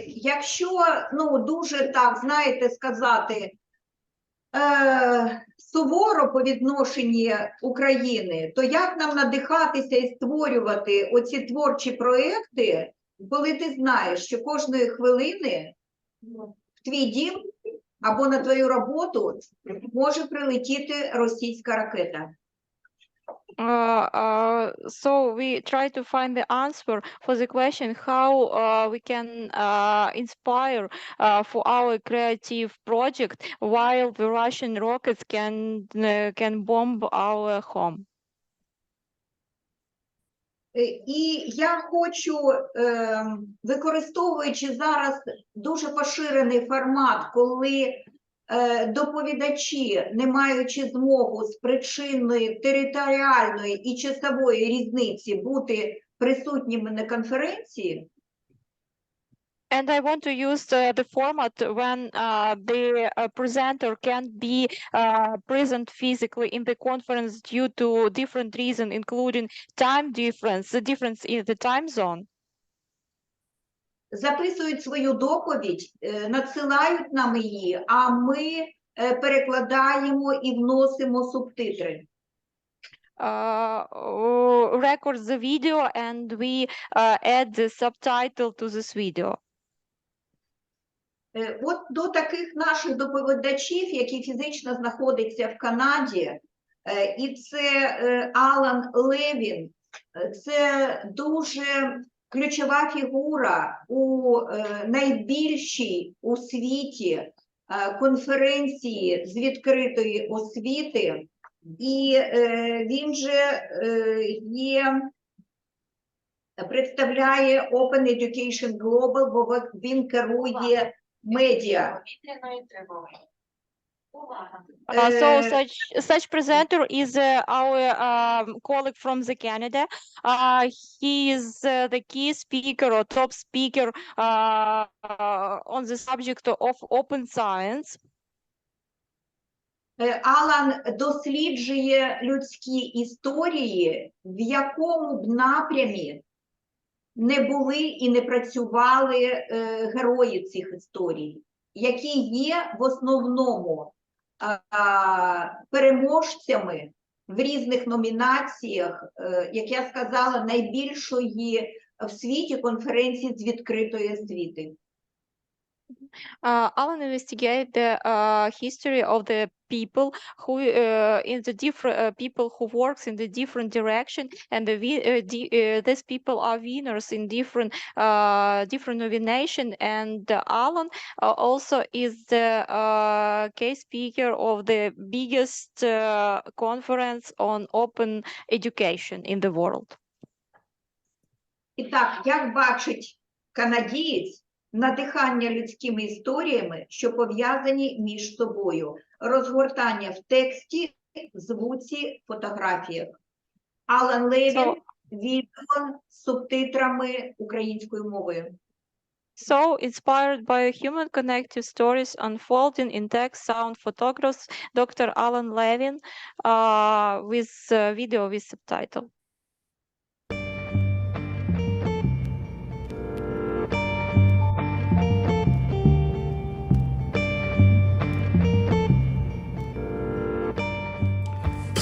Якщо, дуже так, знаєте, сказати, суворо по відношенні України, то як нам надихатися і створювати оці творчі проекти, коли ти знаєш, що кожної хвилини в твій дім або на твою роботу може прилетіти російська ракета? So we try to find the answer for the question how we can inspire for our creative project while the Russian rockets can bomb our home. І я хочу, використовуючи зараз дуже поширений формат, коли доповідачі, не маючи змогу з причини територіальної і часової різниці бути присутніми на конференції. And I want to use the format when the presenter can't be present physically in the conference due to different reasons, including time difference, the difference in the time zone. Записують свою доповідь, надсилають нам її, а ми перекладаємо і вносимо субтитри. Record the video and we add the subtitle to this video. От до таких наших доповідачів, які фізично знаходяться в Канаді, і це Алан Левін, це дуже ключова фігура у найбільшій у світі конференції з відкритої освіти, і він же представляє Open Education Global, бо він керує медіа. So such presenter is our colleague from the Canada. He is the key speaker or top speaker on the subject of open science. Алан досліджує людські історії, в якому б напрямі не були і не працювали герої цих історій, які є в основному переможцями в різних номінаціях, як я сказала, найбільшої в світі конференції з відкритої освіти. Alan investigated the history of the people who in the different people who works in the different direction, and these people are winners in different nomination. And Alan also is the case speaker of the biggest conference on open education in the world. І так, як бачить канадієць, надихання людськими історіями, що пов'язані між собою. Розгортання в тексті, звуці, фотографіях. Алан Левін, відео з субтитрами українською мовою. So, inspired by human connective stories unfolding in text, sound, photographs, Dr. Alan Levine with video with subtitle.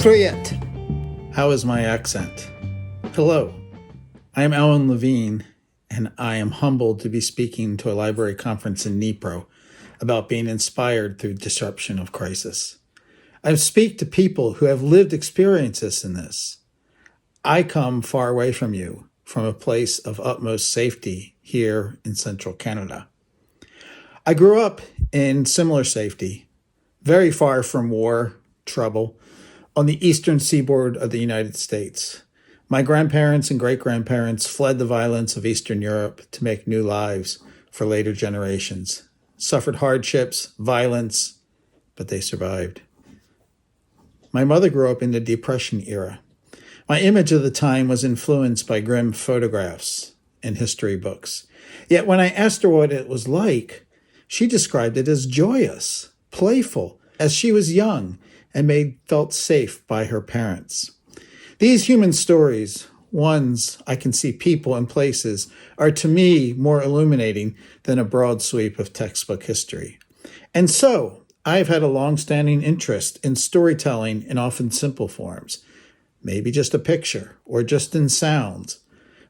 Привет! How is my accent? Hello, I am Alan Levine, and I am humbled to be speaking to a library conference in Dnipro about being inspired through disruption of crisis. I speak to people who have lived experiences in this. I come far away from you, from a place of utmost safety here in central Canada. I grew up in similar safety, very far from war, trouble, on the eastern seaboard of the United States. My grandparents and great-grandparents fled the violence of Eastern Europe to make new lives for later generations, suffered hardships, violence, but they survived. My mother grew up in the Depression era. My image of the time was influenced by grim photographs and history books. Yet when I asked her what it was like, she described it as joyous, playful, as she was young and felt safe by her parents. These human stories ones I can see people and places are to me more illuminating than a broad sweep of textbook history. And so I've had a long-standing interest in storytelling in often simple forms, maybe just a picture or just in sounds,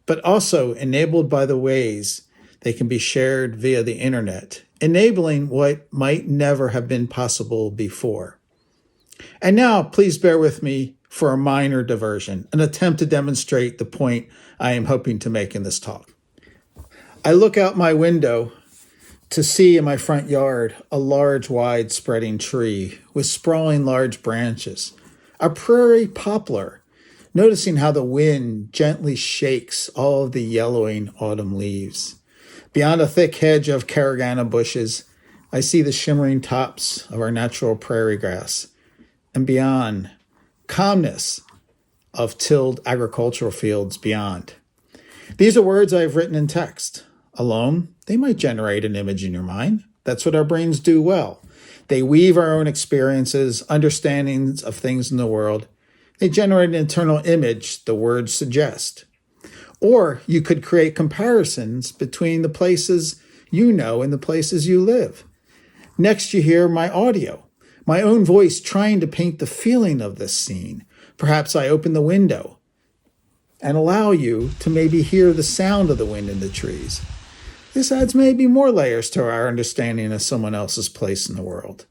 but also enabled by the ways they can be shared via the internet, enabling what might never have been possible before. And now, please bear with me for a minor diversion, an attempt to demonstrate the point I am hoping to make in this talk. I look out my window to see in my front yard a large, wide-spreading tree with sprawling large branches, a prairie poplar, noticing how the wind gently shakes all of the yellowing autumn leaves. Beyond a thick hedge of caragana bushes, I see the shimmering tops of our natural prairie grass, and beyond, calmness of tilled agricultural fields beyond. These are words I have written in text. Alone, they might generate an image in your mind. That's what our brains do well. They weave our own experiences, understandings of things in the world. They generate an internal image the words suggest. Or you could create comparisons between the places you know and the places you live. Next, you hear my audio, my own voice trying to paint the feeling of this scene. Perhaps I open the window and allow you to maybe hear the sound of the wind in the trees. This adds maybe more layers to our understanding of someone else's place in the world.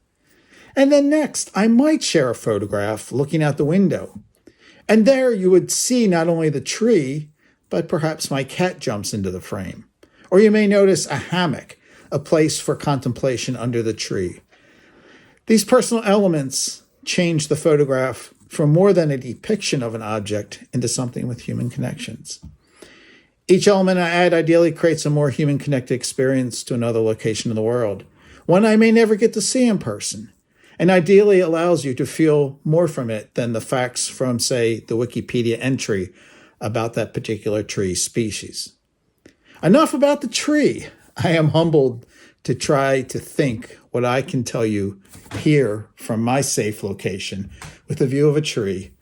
And then next, I might share a photograph looking out the window. And there you would see not only the tree, but perhaps my cat jumps into the frame. Or you may notice a hammock, a place for contemplation under the tree. These personal elements change the photograph from more than a depiction of an object into something with human connections. Each element I add ideally creates a more human connected experience to another location in the world, one I may never get to see in person, and ideally allows you to feel more from it than the facts from, say, the Wikipedia entry about that particular tree species. Enough about the tree. I am humbled to try to think what I can tell you here from my safe location with a view of a tree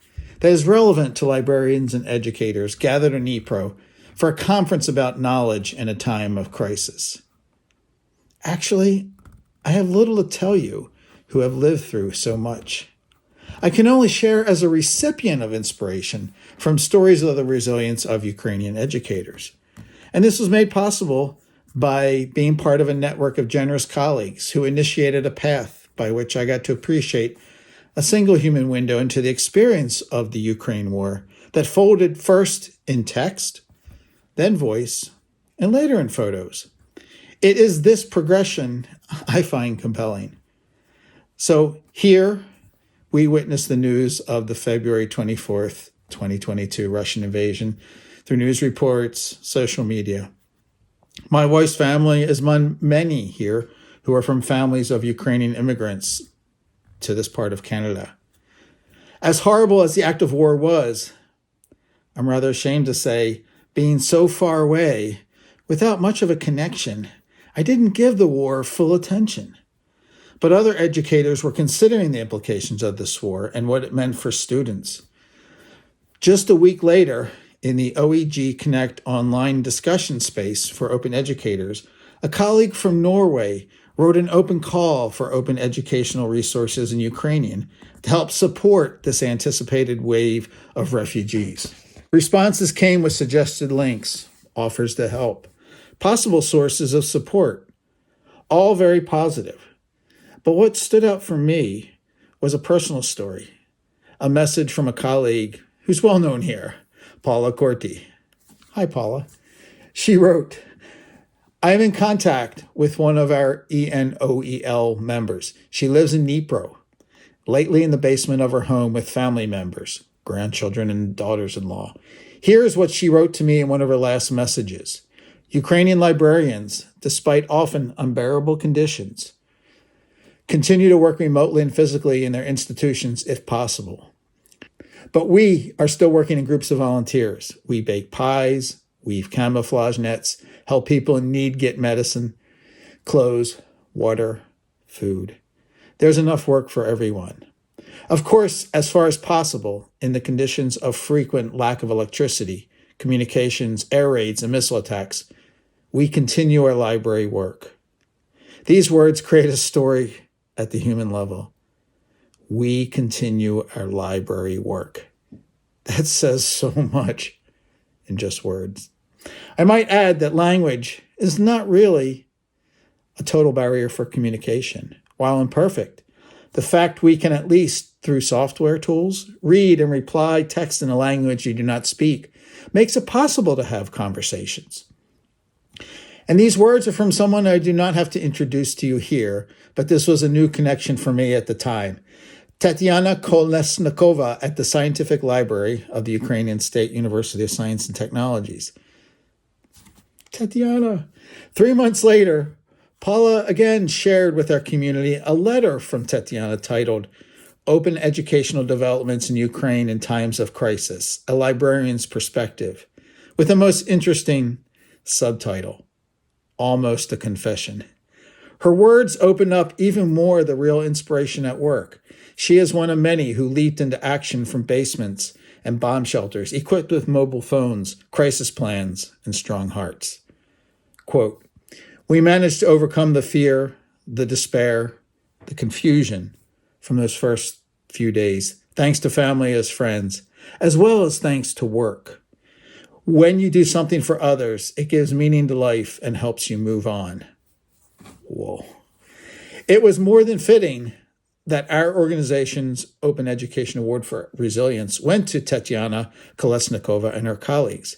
that is relevant to librarians and educators gathered in Ypres for a conference about knowledge in a time of crisis. Actually, I have little to tell you who have lived through so much. I can only share as a recipient of inspiration from stories of the resilience of Ukrainian educators. And this was made possible by being part of a network of generous colleagues who initiated a path by which I got to appreciate a single human window into the experience of the Ukraine war that folded first in text, then voice, and later in photos. It is this progression I find compelling. So here we witness the news of the February 24th, 2022 Russian invasion through news reports, social media. My wife's family is among many here who are from families of Ukrainian immigrants to this part of Canada. As horrible as the act of war was, I'm rather ashamed to say, being so far away, without much of a connection, I didn't give the war full attention. But other educators were considering the implications of this war and what it meant for students. Just a week later, in the OEG Connect online discussion space for open educators, a colleague from Norway wrote an open call for open educational resources in Ukrainian to help support this anticipated wave of refugees. Responses came with suggested links, offers to help, possible sources of support, all very positive. But what stood out for me was a personal story, a message from a colleague who's well known here, Paula Corti. Hi, Paula. She wrote, I am in contact with one of our ENOEL members. She lives in Dnipro, lately in the basement of her home with family members, grandchildren and daughters-in-law. Here's what she wrote to me in one of her last messages. Ukrainian librarians, despite often unbearable conditions, continue to work remotely and physically in their institutions if possible. But we are still working in groups of volunteers. We bake pies, weave camouflage nets, help people in need get medicine, clothes, water, food. There's enough work for everyone. Of course, as far as possible, in the conditions of frequent lack of electricity, communications, air raids, and missile attacks, we continue our library work. These words create a story at the human level. We continue our library work. That says so much in just words. I might add that language is not really a total barrier for communication. While imperfect, the fact we can, at least through software tools, read and reply text in a language you do not speak makes it possible to have conversations. And these words are from someone I do not have to introduce to you here, but this was a new connection for me at the time. Tatiana Kolesnikova at the Scientific Library of the Ukrainian State University of Science and Technologies. Tatiana. 3 months later, Paula again shared with our community a letter from Tatiana titled Open Educational Developments in Ukraine in Times of Crisis, A Librarian's Perspective, with the most interesting subtitle, Almost a Confession. Her words open up even more the real inspiration at work. She is one of many who leaped into action from basements and bomb shelters, equipped with mobile phones, crisis plans, and strong hearts. Quote, we managed to overcome the fear, the despair, the confusion from those first few days, thanks to family as friends, as well as thanks to work. When you do something for others, it gives meaning to life and helps you move on. Whoa. It was more than fitting that our organization's Open Education Award for Resilience went to Tatiana Kolesnikova and her colleagues.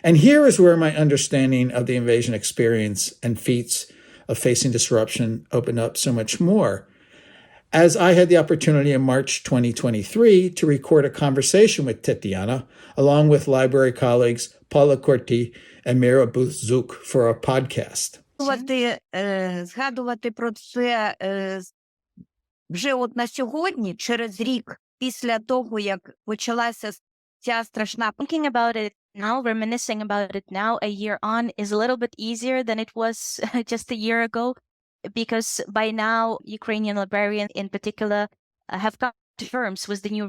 And here is where my understanding of the invasion experience and feats of facing disruption opened up so much more, as I had the opportunity in March 2023 to record a conversation with Tatiana, along with library colleagues Paula Corti and Mira Buzuk for a podcast. Згадувати про це вже от на сьогодні, через рік, після того, як почалася ця страшна... Thinking about it now, reminiscing about it now, a year on, is a little bit easier than it was just a year ago, because by now, Ukrainian librarians in particular have come to terms with the new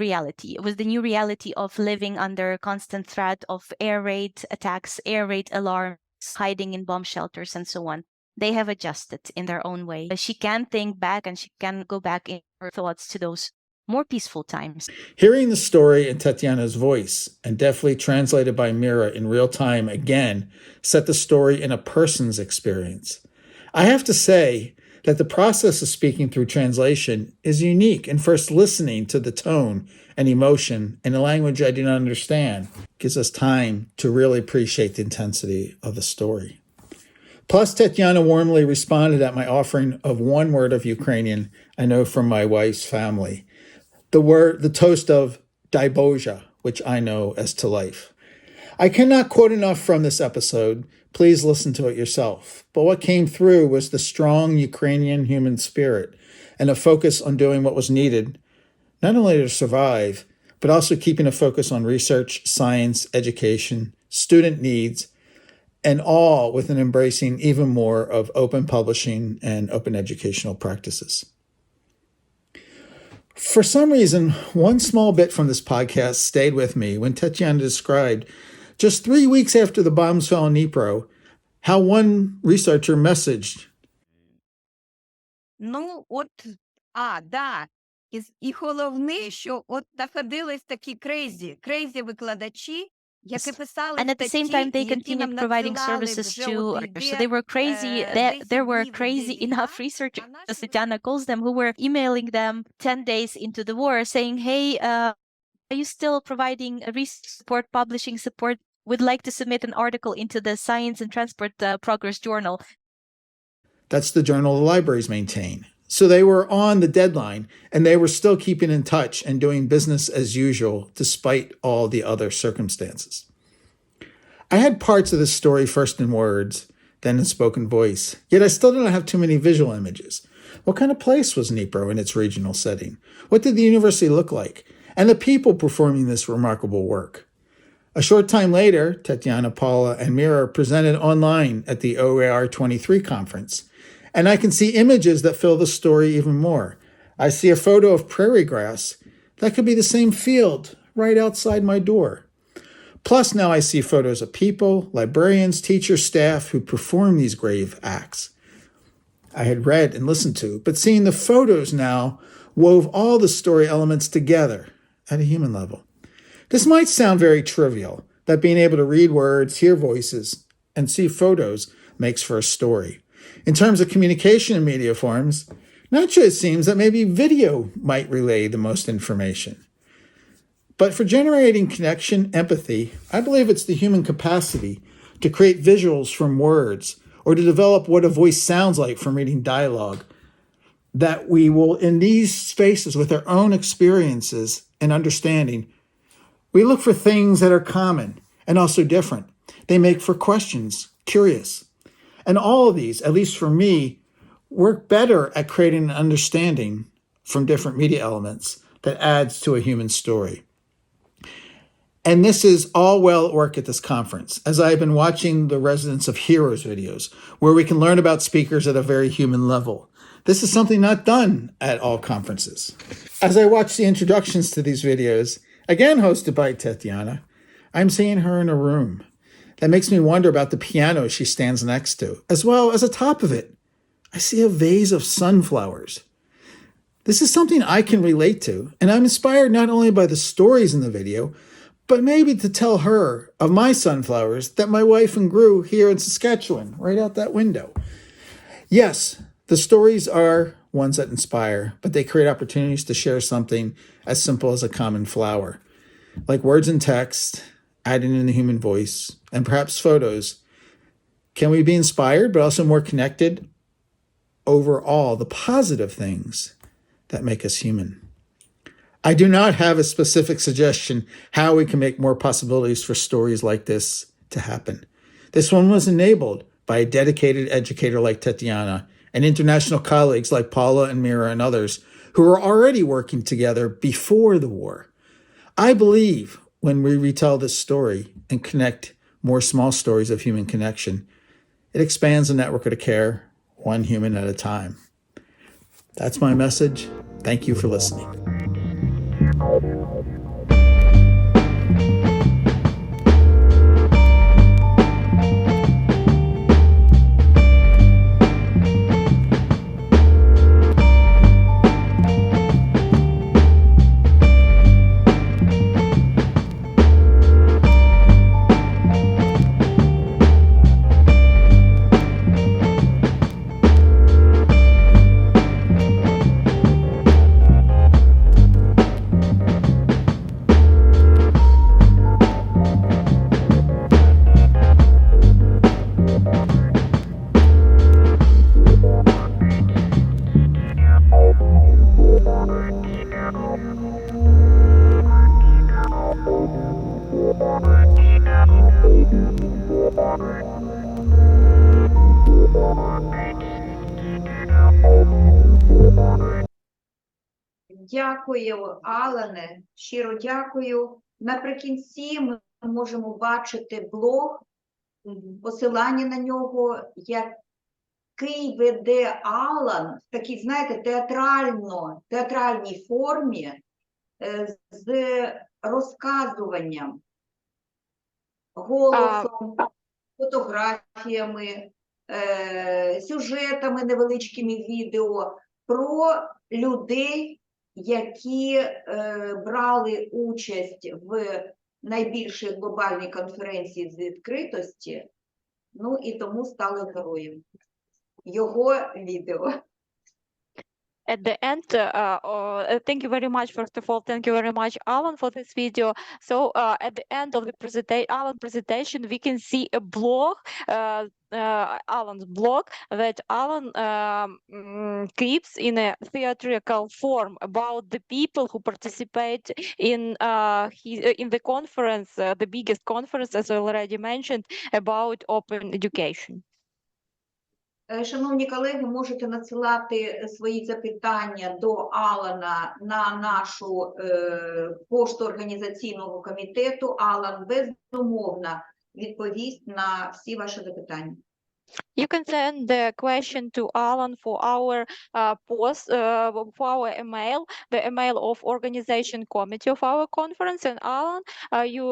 reality of living under constant threat of air raid attacks, air raid alarms, hiding in bomb shelters, and so on. They have adjusted in their own way. She can think back and she can go back in her thoughts to those more peaceful times. Hearing the story in Tatiana's voice and deftly translated by Mira in real time again set the story in a person's experience. I have to say that the process of speaking through translation is unique, and first listening to the tone and emotion in a language I do not understand gives us time to really appreciate the intensity of the story. Plus, Tatiana warmly responded at my offering of one word of Ukrainian I know from my wife's family, the toast of Dai Boja, which I know as to life. I cannot quote enough from this episode. Please listen to it yourself. But what came through was the strong Ukrainian human spirit and a focus on doing what was needed, not only to survive, but also keeping a focus on research, science, education, student needs, and all with an embracing even more of open publishing and open educational practices. For some reason, one small bit from this podcast stayed with me when Tatiana described, just 3 weeks after the bombs fell in Dnipro, how one researcher messaged. Ну, от, да. І головне, що от знаходились такі крейзі викладачі, які писали And at the same time, they continued providing services to others. So they were crazy. There were crazy enough researchers, as Tatiana calls them, who were emailing them 10 days into the war saying, hey, are you still providing research support, publishing support? We'd like to submit an article into the Science and Transport Progress Journal. That's the journal the libraries maintain. So they were on the deadline, and they were still keeping in touch and doing business as usual, despite all the other circumstances. I had parts of this story first in words, then in spoken voice, yet I still didn't have too many visual images. What kind of place was Dnipro in its regional setting? What did the university look like? And the people performing this remarkable work? A short time later, Tatiana, Paula, and Mira presented online at the OER 23 conference, and I can see images that fill the story even more. I see a photo of prairie grass that could be the same field right outside my door. Plus, now I see photos of people, librarians, teachers, staff who perform these grave acts I had read and listened to, but seeing the photos now wove all the story elements together at a human level. This might sound very trivial, that being able to read words, hear voices, and see photos makes for a story. In terms of communication in media forms, naturally it seems that maybe video might relay the most information. But for generating connection, empathy, I believe it's the human capacity to create visuals from words or to develop what a voice sounds like from reading dialogue that we will, in these spaces with our own experiences and understanding, we look for things that are common and also different. They make for questions, curious. And all of these, at least for me, work better at creating an understanding from different media elements that adds to a human story. And this is all well at work at this conference, as I've been watching the Residents of Heroes videos, where we can learn about speakers at a very human level. This is something not done at all conferences. As I watch the introductions to these videos, again hosted by Tatiana, I'm seeing her in a room. That makes me wonder about the piano she stands next to, as well as atop of it, I see a vase of sunflowers. This is something I can relate to, and I'm inspired not only by the stories in the video, but maybe to tell her of my sunflowers that my wife and grew here in Saskatchewan, right out that window. Yes, the stories are ones that inspire, but they create opportunities to share something as simple as a common flower. Like words and text, adding in the human voice, and perhaps photos. Can we be inspired, but also more connected over all the positive things that make us human? I do not have a specific suggestion how we can make more possibilities for stories like this to happen. This one was enabled by a dedicated educator like Tatiana and international colleagues like Paula and Mira and others who were already working together before the war. I believe when we retell this story and connect more small stories of human connection, it expands the network of care, one human at a time. That's my message. Thank you for listening. Дякую, Алане, щиро дякую. Наприкінці ми можемо бачити блог, посилання на нього, який веде Алан в такій, знаєте, театральній формі з розказуванням, голосом, фотографіями, сюжетами, невеличкими відео про людей, які брали участь в найбільшій глобальній конференції з відкритості, ну і тому стали героєм. Його відео. At the end, thank you very much. First of all, thank you very much, Alan, for this video. So at the end of the Alan presentation, we can see a blog, Alan's blog, that Alan keeps in a theatrical form about the people who participate in the conference, the biggest conference, as I already mentioned, about open education. Шановні колеги, можете надсилати свої запитання до Алана на нашу пошту організаційного комітету. Алан безумовно відповість на всі ваші запитання. You can send the question to Alan for our post, for our email, the email of organization committee of our conference, and Alan, you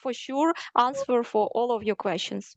for sure answer for all of your questions.